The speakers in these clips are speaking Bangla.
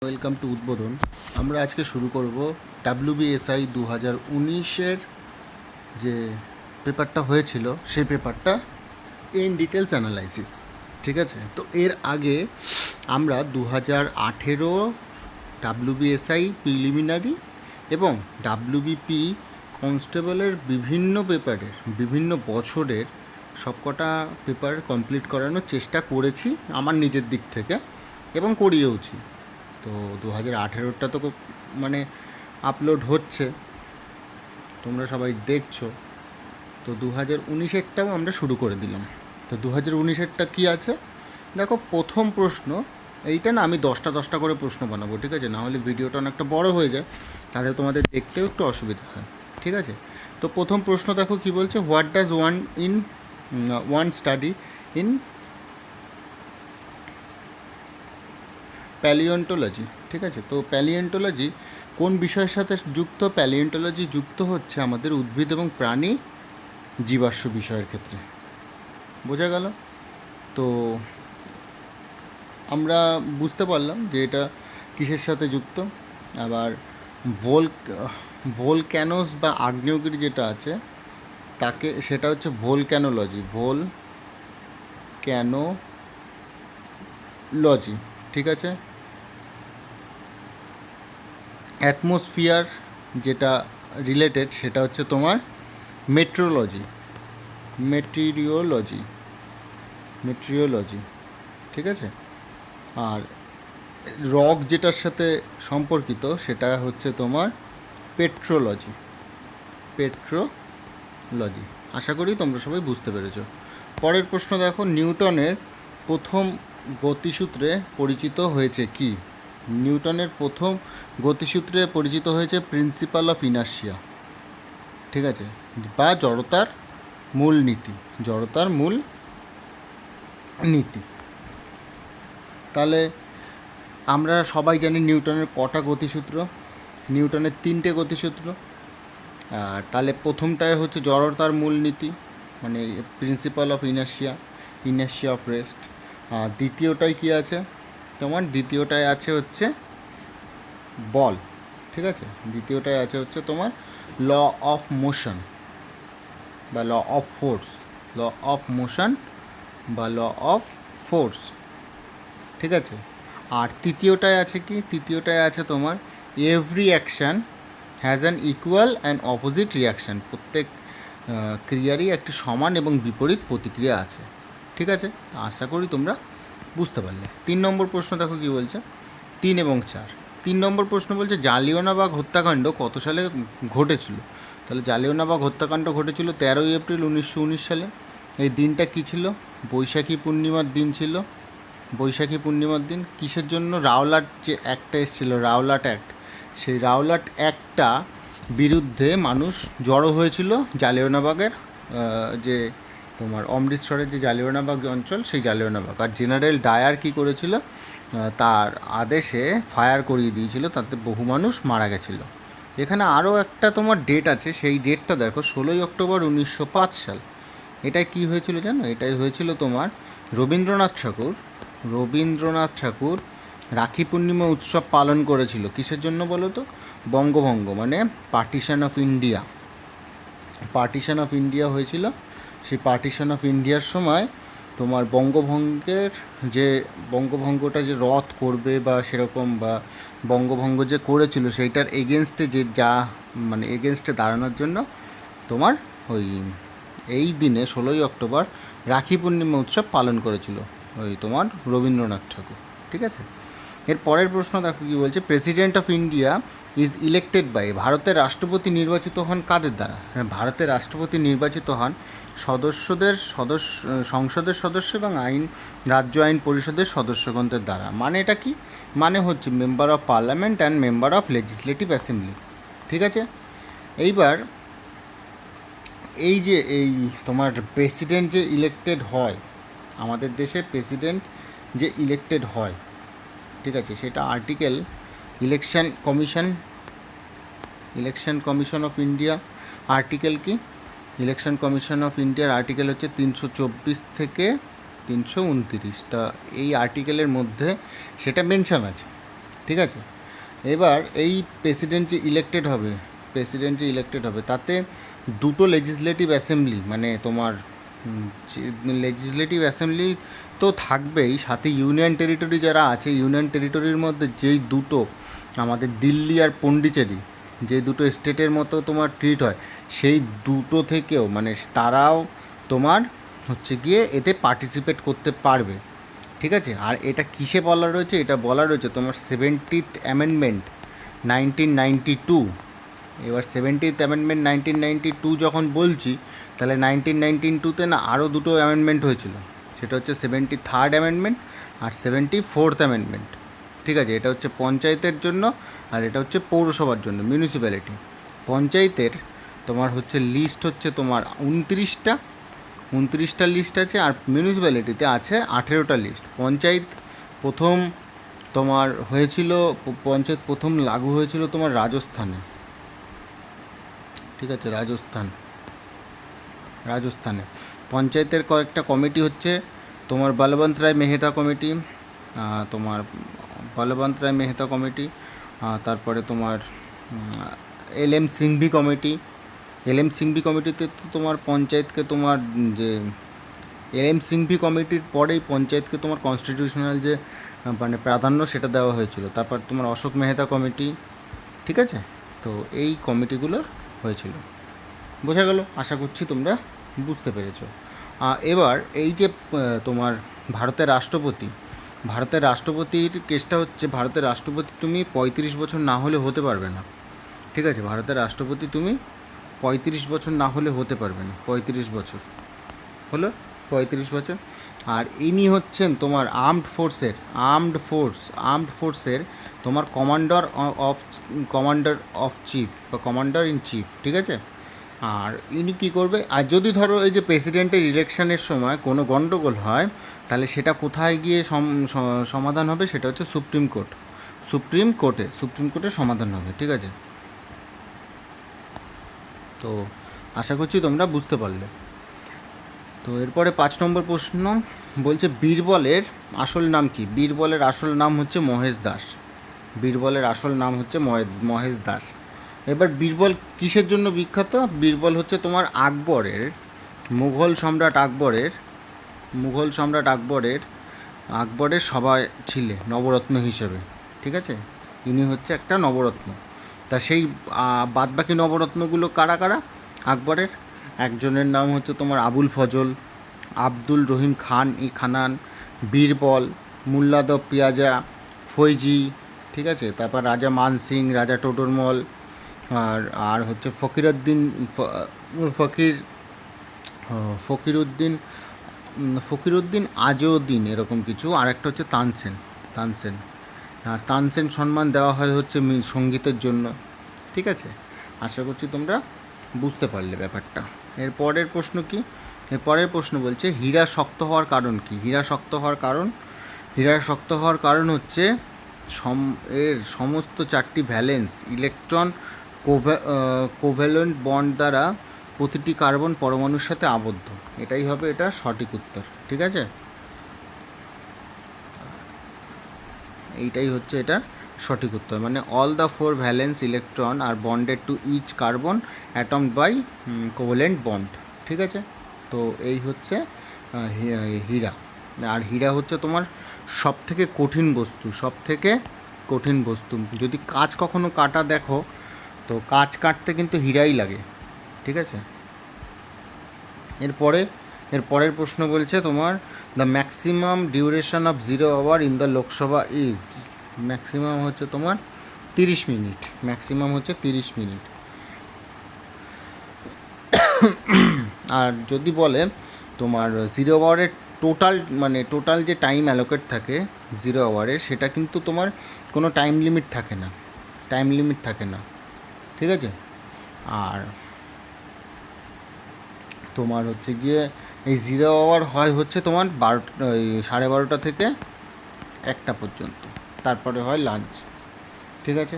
ওয়েলকাম টু উদ্বোধন। আমরা আজকে শুরু করব WBSI 2019-এর যে পেপারটা হয়েছিল সেই পেপারটা ইন ডিটেলস অ্যানালাইসিস। ঠিক আছে, তো এর আগে আমরা 2018 WBSI প্রিলিমিনারি এবং WBP কনস্টেবলের বিভিন্ন পেপারের বিভিন্ন বছরের সবকটা পেপার কমপ্লিট করানোর চেষ্টা করেছি আমার নিজের দিক থেকে এবং করিয়েওছি। তো 2018টা তো মানে আপলোড হচ্ছে, তোমরা সবাই দেখছো। তো 2019-এরটাও আমরা শুরু করে দিলাম। তো 2019-এরটা কী আছে দেখো। প্রথম প্রশ্ন এইটা না, আমি 10টা করে প্রশ্ন বানাবো, ঠিক আছে? না হলে ভিডিওটা অনেকটা বড় হয়ে যায়, তাহলে তোমাদের দেখতেও একটু অসুবিধা হয়, ঠিক আছে? তো প্রথম প্রশ্ন দেখো কি বলছে, what does one study in palaeontology. ঠিক আছে, তো প্যালিওন্টোলজি কোন বিষয়ের সাথে যুক্ত? প্যালিওন্টোলজি যুক্ত হচ্ছে আমাদের উদ্ভিদ এবং প্রাণী জীবাশ্ম বিষয়ের ক্ষেত্রে। বোঝা গেল? তো আমরা বুঝতে পারলাম যে এটা কিসের সাথে যুক্ত। আবার ভোলক্যানোস বা আগ্নেয়গিরি যেটা আছে তাকে, সেটা হচ্ছে ভোলক্যানোলজি। ভোলক্যানোলজি, ঠিক আছে। অ্যাটমসফিয়ার যেটা রিলেটেড সেটা হচ্ছে তোমার মেটেরিওলজি, ঠিক আছে। আর রক যেটার সাথে সম্পর্কিত সেটা হচ্ছে তোমার পেট্রোলজি। আশা করি তোমরা সবাই বুঝতে পেরেছ। পরের প্রশ্ন দেখো, নিউটনের প্রথম গতিসূত্রে পরিচিত হয়েছে কি? নিউটনের প্রথম গতিসূত্রে পরিচিত হয়েছে প্রিন্সিপাল অফ ইনার্শিয়া, ঠিক আছে, বা জড়তার মূল নীতি। তাহলে আমরা সবাই জানি নিউটনের কটা গতিসূত্র? নিউটনের 3টে গতিসূত্র। আর তাহলে প্রথমটায় হচ্ছে জড়তার মূল নীতি, মানে principle of inertia of rest. আর দ্বিতীয়টায় কি আছে তোমার? দ্বিতীয়টায় আছে হচ্ছে বল, ঠিক আছে। দ্বিতীয়টায় আছে হচ্ছে তোমার ল অফ মোশন বা ল অফ ফোর্স, ঠিক আছে। আর তৃতীয়টায় আছে কি? তৃতীয়টায় আছে তোমার every action has an equal and opposite reaction. প্রত্যেক ক্রিয়ারই একটি সমান এবং বিপরীত প্রতিক্রিয়া আছে, ঠিক আছে। আশা করি তোমরা বুঝতে পারলে। 3 নম্বর প্রশ্ন দেখো কি বলছে, 3 এবং 4। 3 নম্বর প্রশ্ন বলছে জালিয়ানওয়ালাবাগ হত্যাকাণ্ড কত সালে ঘটেছিল? তাহলে জালিয়ানওয়ালাবাগ হত্যাকাণ্ড ঘটেছিল 13ই এপ্রিল 1919 সালে। এই দিনটা কী ছিল? বৈশাখী পূর্ণিমার দিন ছিল। কিসের জন্য? রাওলাট যে অ্যাক্টটা এসেছিল, রাওলাট অ্যাক্ট, সেই রাওলাট অ্যাক্টটা বিরুদ্ধে মানুষ জড়ো হয়েছিল জালিয়ানওয়ালাবাগের যে তোমার অমৃতসরের যে জালিয়ানওয়ালাবাগ অঞ্চল, সেই জালিয়ানওয়ালাবাগ। আর জেনারেল ডায়ার কী করেছিল? তার আদেশে ফায়ার করিয়ে দিয়েছিল, তাতে বহু মানুষ মারা গেছিলো। এখানে আরও একটা তোমার ডেট আছে, সেই ডেটটা দেখো, 16ই অক্টোবর 1905 সাল। এটাই কী হয়েছিল জানো? এটাই হয়েছিল তোমার রবীন্দ্রনাথ ঠাকুর রাখি পূর্ণিমা উৎসব পালন করেছিল। কিসের জন্য বলো তো? বঙ্গভঙ্গ, মানে পার্টিশন অফ ইন্ডিয়া হয়েছিল। সেই পার্টিশন অফ ইন্ডিয়ার সময় তোমার বঙ্গভঙ্গটা যে রদ করবে বা সেরকম, বা বঙ্গভঙ্গ যে করেছিল সেইটার এগেনস্টে এগেনস্টে দাঁড়ানোর জন্য তোমার এই দিনে 16ই অক্টোবর রাখি পূর্ণিমা উৎসব পালন করেছিল তোমার রবীন্দ্রনাথ ঠাকুর, ঠিক আছে। এর পরের প্রশ্ন দেখো কি বলছে, president of India is elected by. ভারতের রাষ্ট্রপতি নির্বাচিত হন কাদের দ্বারা? ভারতের রাষ্ট্রপতি নির্বাচিত হন সংসদের সদস্য এবং রাজ্য আইন পরিষদের সদস্যগণদের দ্বারা। মানে এটা কি? মানে হচ্ছে member of parliament and member of legislative assembly, ঠিক আছে। এইবার এই তোমার প্রেসিডেন্ট যে ইলেক্টেড হয়, আমাদের দেশে প্রেসিডেন্ট যে ইলেক্টেড হয়, ঠিক আছে, সেটা article election commission of India article কি? ইলেকশন কমিশন অফ ইন্ডিয়ার আর্টিকেল হচ্ছে 324 থেকে 329। তা এই আর্টিকেলের মধ্যে সেটা মেনশন আছে, ঠিক আছে। এবার এই প্রেসিডেন্ট যে ইলেক্টেড হবে তাতে দুটো লেজিসলেটিভ অ্যাসেম্বলি, মানে তোমার লেজিসলেটিভ অ্যাসেম্বলি তো থাকবেই, সাথে ইউনিয়ন টেরিটরি যারা আছে, ইউনিয়ন টেরিটরির মধ্যে যেই দুটো আমাদের দিল্লি আর পন্ডিচেরি, যে দুটো স্টেটের মতো তোমার ট্রিট হয়, সেই দুটো থেকেও মানে তারাও তোমার হচ্ছে গিয়ে এতে পার্টিসিপেট করতে পারবে। ঠিক আছে। আর এটা কিসে বলা রয়েছে? এটা বলা রয়েছে তোমার 70th অ্যামেন্ডমেন্ট 1992। এবার 70th অ্যামেন্ডমেন্ট 1992 যখন বলছি, তাহলে 1992-তে না আরও দুটো অ্যামেন্ডমেন্ট হয়েছিল। সেটা হচ্ছে 73rd অ্যামেন্ডমেন্ট আর 74th অ্যামেন্ডমেন্ট। ঠিক আছে। এটা হচ্ছে পঞ্চায়েতের জন্য আর এটা হচ্ছে পৌরসভার জন্য, মিউনিসিপ্যালিটি। পঞ্চায়েতের তোমার হচ্ছে লিস্ট হচ্ছে তোমার 29টা লিস্ট আছে, আর মিউনিসিপ্যালিটিতে আছে 18টা লিস্ট। পঞ্চায়েত প্রথম তোমার হয়েছিল, পঞ্চায়েত প্রথম লাগু হয়েছিল তোমার রাজস্থানে। ঠিক আছে, রাজস্থানে পঞ্চায়েতের কয়েকটা কমিটি হচ্ছে তোমার বলবন্ত রায় মেহতা কমিটি, তোমার বলবন্ত রায় মেহতা কমিটি, তারপরে তোমার LM Singhvi committee. LM Singhvi কমিটিতে তো তোমার পঞ্চায়েতকে তোমার যে LM সিংভি কমিটির পরেই পঞ্চায়েতকে তোমার কনস্টিটিউশনাল যে মানে প্রাধান্য সেটা দেওয়া হয়েছিল। তারপর তোমার অশোক মেহতা কমিটি। ঠিক আছে। তো এই কমিটিগুলো হয়েছিল। বোঝা গেল? আশা করছি তোমরা বুঝতে পেরেছো। এবার এই যে তোমার ভারতের রাষ্ট্রপতির কেসটা হচ্ছে, ভারতের রাষ্ট্রপতি তুমি 35 বছর না হলে হতে পারবে না। ঠিক আছে। ভারতের রাষ্ট্রপতি তুমি 35 বছর না হলে হতে পারবে না। 35 বছর হলো, 35 বছর। আর ইনি হচ্ছেন তোমার আর্মড ফোর্সের তোমার কমান্ডার অফ চিফ বা কমান্ডার ইন চিফ। ঠিক আছে। আর ইনি কী করবে, আর যদি ধরো এই যে প্রেসিডেন্টের ইলেকশনের সময় কোনো গণ্ডগোল হয়, তাহলে সেটা কোথায় গিয়ে সমাধান হবে? সেটা হচ্ছে সুপ্রিম কোর্টে সমাধান হবে। ঠিক আছে। তো আশা করছি তোমরা বুঝতে পারলে। তো এরপরে 5 নম্বর প্রশ্ন বলছে বীরবলের আসল নাম কি? বীরবলের আসল নাম হচ্ছে মহেশ দাস। এবার বীরবল কিসের জন্য বিখ্যাত? বীরবল হচ্ছে তোমার মুঘল সম্রাট আকবরের সভা ছিলে নবরত্ন হিসেবে। ঠিক আছে। ইনি হচ্ছে একটা নবরত্ন। তা সেই বাদবাকি নবরত্নগুলো কারা কারা আকবরের? একজনের নাম হচ্ছে তোমার আবুল ফজল, আব্দুল রহিম খানান, বীরবল, মুল্লাদ পিয়াজা, ফৈজি। ঠিক আছে। তারপর রাজা মান সিং, রাজা টোডরমল, আর হচ্ছে ফকিরুদ্দিন আজউদ্দিন, এরকম কিছু। আর একটা হচ্ছে তানসেন। আর তানসেন সম্মান দেওয়া হয় হচ্ছে সঙ্গীতের জন্য। ঠিক আছে। আশা করছি তোমরা বুঝতে পারলে ব্যাপারটা। এরপরের প্রশ্ন বলছে হীরা শক্ত হওয়ার কারণ কি? হীরা শক্ত হওয়ার কারণ হচ্ছে এর সমস্ত 4টি ভ্যালেন্স ইলেকট্রন কোভ্যালেন্ট বন্ড দ্বারা প্রতিটি কার্বন পরমাণুর সাথে আবদ্ধ। এটাই হবে এটা সঠিক উত্তর। ঠিক আছে। এইটাই হচ্ছে এটা সঠিক উত্তর, মানে all the 4 valence electron are bonded to each carbon atom by covalent bond. ঠিক আছে। তো এই হচ্ছে হীরা। আর হীরা হচ্ছে তোমার সব থেকে কঠিন বস্তু। যদি কাঁচ কখনো কাটা দেখো, তো কাঁচ কাটতে কিন্তু হীরাই লাগে। ঠিক আছে। এরপরের প্রশ্ন বলছে তোমার the maximum duration of 0 hour in the Lok Sabha is. Maximum হচ্ছে তোমার 30 মিনিট। আর যদি বলে তোমার 0 আওয়ারের টোটাল যে টাইম অ্যালোকেট থাকে 0 আওয়ারের, সেটা কিন্তু তোমার কোনো টাইম লিমিট থাকে না। ঠিক আছে। আর তোমার হচ্ছে গিয়ে এই 0 আওয়ার হয় হচ্ছে তোমার 12:30 থেকে 1টা পর্যন্ত, তারপরে হয় লাঞ্চ। ঠিক আছে।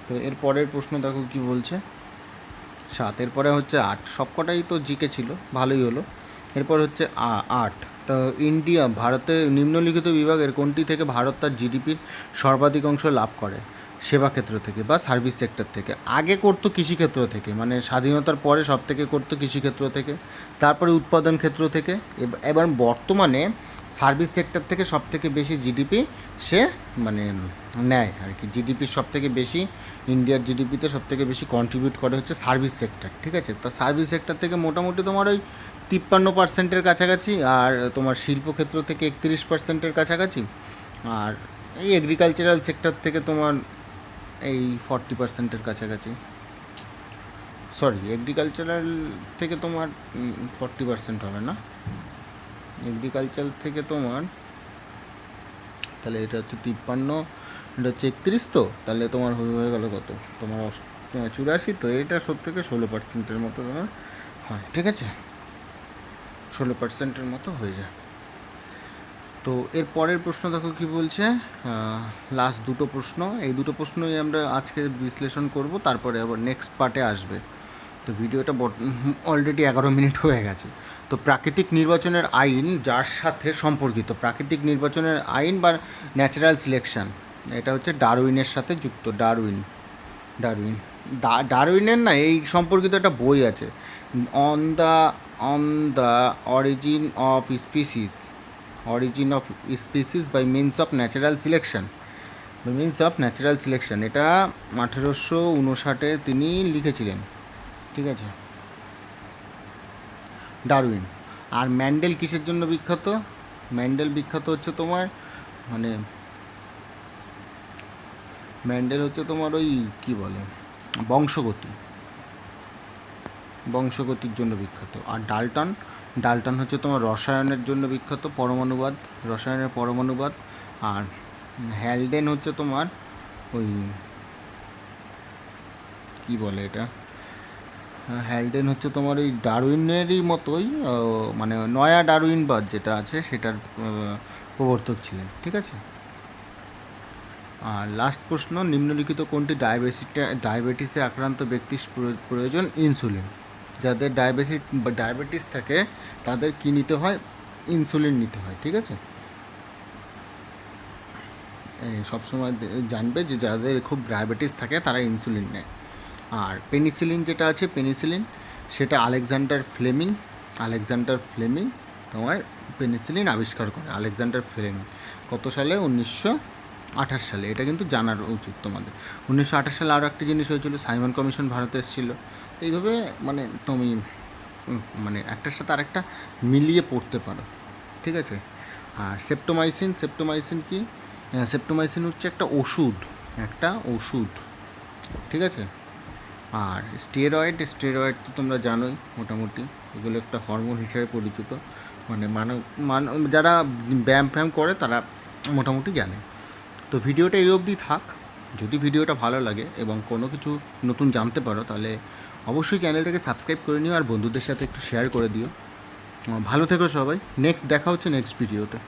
তো এর পরের প্রশ্ন দেখো কি বলছে। 7, এরপরে হচ্ছে 8। সবকটাই তো জিকে ছিল, ভালোই হলো। এরপর হচ্ছে 8 তো ইন্ডিয়া ভারতে নিম্নলিখিত বিভাগের কোনটি থেকে ভারত তার জিডিপির সর্বাধিক অংশ লাভ করে? সেবা ক্ষেত্র থেকে বা সার্ভিস সেক্টর থেকে। আগে করতো কৃষিক্ষেত্র থেকে, মানে স্বাধীনতার পরে সব থেকে করতো কৃষিক্ষেত্র থেকে, তারপরে উৎপাদন ক্ষেত্র থেকে, এবার বর্তমানে সার্ভিস সেক্টর থেকে সব থেকে বেশি জিডিপি সে মানে নেয় আর কি। জিডিপির সব থেকে বেশি, ইন্ডিয়ার জিডিপিতে সব থেকে বেশি কন্ট্রিবিউট করে হচ্ছে সার্ভিস সেক্টর, ঠিক আছে। তো সার্ভিস সেক্টর থেকে মোটামুটি তোমার ওই 53% কাছাকাছি, আর তোমার শিল্পক্ষেত্র থেকে 31% কাছাকাছি, আর এই এগ্রিকালচারাল সেক্টর থেকে তোমার এই 40% কাছাকাছি। সরি, এগ্রিকালচারাল থেকে তোমার 40% হবে না, এগ্রিকালচার থেকে তোমার, তাহলে এটা হচ্ছে 53, এটা হচ্ছে 31, তো তাহলে তোমার হয়ে গেল কত, তোমার 84, তো এটা 16% মতো তোমার হয়, ঠিক আছে, 16% মতো হয়ে যায়। তো এর পরের প্রশ্ন দেখো কি বলছে, লাস্ট দুটো প্রশ্ন, এই দুটো প্রশ্নই আমরা আজকে বিশ্লেষণ করব, তারপরে আবার নেক্সট পার্টে আসবে। তো ভিডিওটা অলরেডি 11 মিনিট হয়ে গেছে। তো প্রাকৃতিক নির্বাচনের আইন যার সাথে সম্পর্কিত, প্রাকৃতিক নির্বাচনের আইন বা ন্যাচারাল সিলেকশন, এটা হচ্ছে ডারউইনের সাথে যুক্ত। ডারউইনের না, এই সম্পর্কিত একটা বই আছে, on the origin of species by means of natural selection, এটা 1859 তিনি লিখেছিলেন, ঠিক আছে, ডারউইন। আর ম্যান্ডেল কিসের জন্য বিখ্যাত? ম্যান্ডেল বিখ্যাত হচ্ছে তোমার, মানে ম্যান্ডেল হচ্ছে তোমার ওই কী বলে, বংশগতির জন্য বিখ্যাত। আর ডাল্টন হচ্ছে তোমার রসায়নের জন্য বিখ্যাত, রসায়নের পরমাণুবাদ। আর হ্যালডেন হচ্ছে তোমার ওই কী বলে এটা, হ্যালডেন হচ্ছে তোমার ওই ডারউইনেরই মতোই, মানে নয়া ডারউইনবাদ যেটা আছে সেটার প্রবর্তক ছিলেন, ঠিক আছে। আর লাস্ট প্রশ্ন, নিম্নলিখিত কোনটি ডায়াবেটিসে আক্রান্ত ব্যক্তির প্রয়োজন ইনসুলিন? যাদের ডায়াবেটিস থাকে তাদের কী নিতে হয়? ইনসুলিন নিতে হয়, ঠিক আছে। সবসময় জানবে যে যাদের খুব ডায়াবেটিস থাকে তারা ইনসুলিন নেয়। আর পেনিসিলিন যেটা আছে, সেটা আলেকজান্ডার ফ্লেমিং তোমার পেনিসিলিন আবিষ্কার করে। আলেকজান্ডার ফ্লেমিং কত সালে? 1928 সালে। এটা কিন্তু জানার উচিত তোমাদের। 1928 সালে আরও একটা জিনিস হয়েছিল, সাইমন কমিশন ভারতে এসেছিল। এইভাবে মানে তুমি মানে একটার সাথে আরেকটা মিলিয়ে পড়তে পারো, ঠিক আছে। আর সেপ্টোমাইসিন কি? সেপ্টোমাইসিন হচ্ছে একটা ওষুধ, ঠিক আছে। আর স্টেরয়েড তো তোমরা জানোই মোটামুটি, এগুলো একটা হরমোন হিসেবে পরিচিত, মানে যারা ব্যায়াম করে তারা মোটামুটি জানে। তো ভিডিওটা এই অবধি থাক। যদি ভিডিওটা ভালো লাগে এবং কোনো কিছু নতুন জানতে পারো তাহলে অবশ্যই চ্যানেলটাকে সাবস্ক্রাইব করে নিও, আর বন্ধুদের সাথে একটু শেয়ার করে দিও। ভালো থেকো সবাই, দেখা হচ্ছে নেক্সট ভিডিওতে।